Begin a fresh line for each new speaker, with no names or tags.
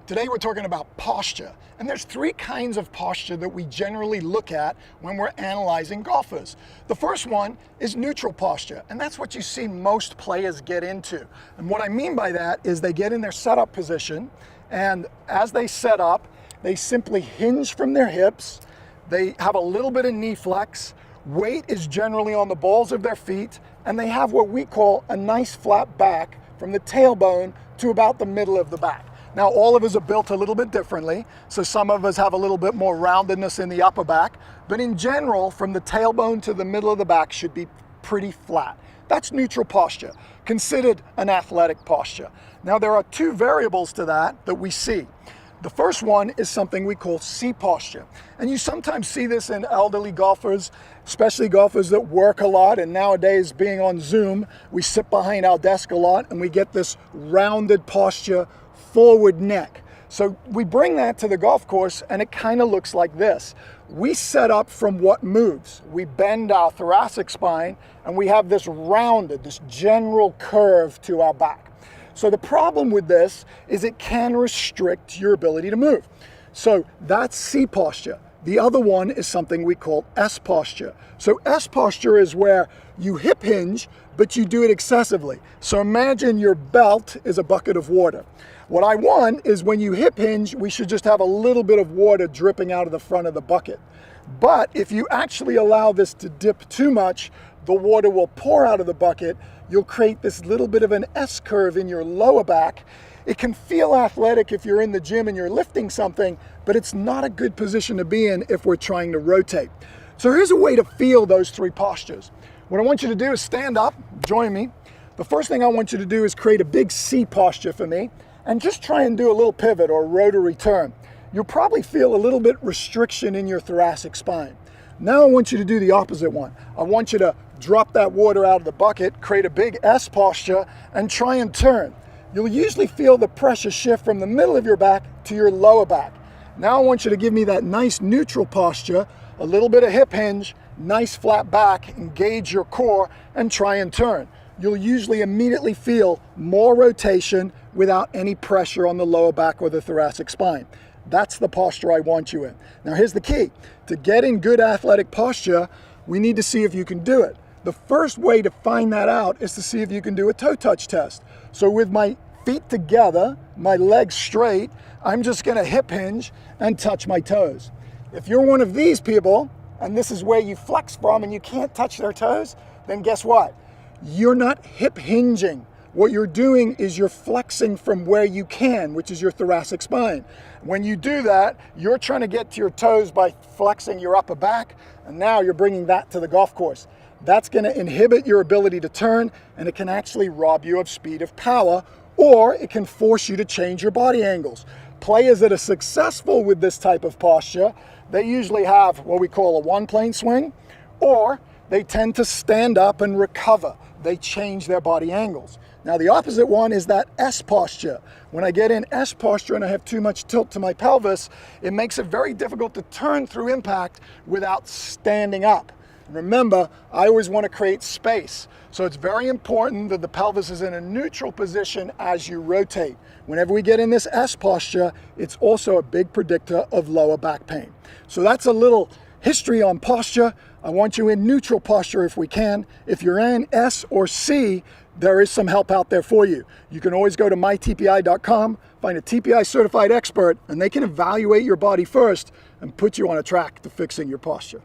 Today we're talking about posture, and there's three kinds of posture that we generally look at when we're analyzing golfers. The first one is neutral posture, and that's what you see most players get into. And what I mean by that is they get in their setup position, and as they set up, they simply hinge from their hips, they have a little bit of knee flex, weight is generally on the balls of their feet, and they have what we call a nice flat back from the tailbone to about the middle of the back. Now, all of us are built a little bit differently, so some of us have a little bit more roundedness in the upper back, but in general, from the tailbone to the middle of the back should be pretty flat. That's neutral posture, considered an athletic posture. Now, there are two variables to that we see. The first one is something we call C posture, and you sometimes see this in elderly golfers, especially golfers that work a lot, and nowadays being on Zoom, we sit behind our desk a lot and we get this rounded posture, forward neck. So we bring that to the golf course and it kind of looks like this. We set up from what moves. We bend our thoracic spine and we have this rounded, this general curve to our back. So the problem with this is it can restrict your ability to move. So that's C posture. The other one is something we call S posture. So S posture is where you hip hinge, but you do it excessively. So imagine your belt is a bucket of water. What I want is when you hip hinge, we should just have a little bit of water dripping out of the front of the bucket. But if you actually allow this to dip too much, the water will pour out of the bucket. You'll create this little bit of an S curve in your lower back. It can feel athletic if you're in the gym and you're lifting something, but it's not a good position to be in if we're trying to rotate. So here's a way to feel those three postures. What I want you to do is stand up, join me. The first thing I want you to do is create a big C posture for me and just try and do a little pivot or rotary turn. You'll probably feel a little bit restriction in your thoracic spine. Now I want you to do the opposite one. I want you to drop that water out of the bucket, create a big S posture, and try and turn. You'll usually feel the pressure shift from the middle of your back to your lower back. Now I want you to give me that nice neutral posture, a little bit of hip hinge, nice flat back, engage your core, and try and turn. You'll usually immediately feel more rotation without any pressure on the lower back or the thoracic spine. That's the posture I want you in. Now here's the key. To get in good athletic posture, we need to see if you can do it. The first way to find that out is to see if you can do a toe touch test. So with my feet together, my legs straight, I'm just gonna hip hinge and touch my toes. If you're one of these people, and this is where you flex from and you can't touch their toes, then guess what? You're not hip hinging. What you're doing is you're flexing from where you can, which is your thoracic spine. When you do that, you're trying to get to your toes by flexing your upper back, and now you're bringing that to the golf course. That's going to inhibit your ability to turn, and it can actually rob you of speed of power, or it can force you to change your body angles. Players that are successful with this type of posture, they usually have what we call a one-plane swing, or they tend to stand up and recover. They change their body angles. Now the opposite one is that S posture. When I get in S posture and I have too much tilt to my pelvis, it makes it very difficult to turn through impact without standing up. Remember, I always want to create space. So it's very important that the pelvis is in a neutral position as you rotate. Whenever we get in this S posture, it's also a big predictor of lower back pain. So that's a little history on posture. I want you in neutral posture if we can. If you're in S or C, there is some help out there for you. You can always go to mytpi.com, find a TPI certified expert, and they can evaluate your body first and put you on a track to fixing your posture.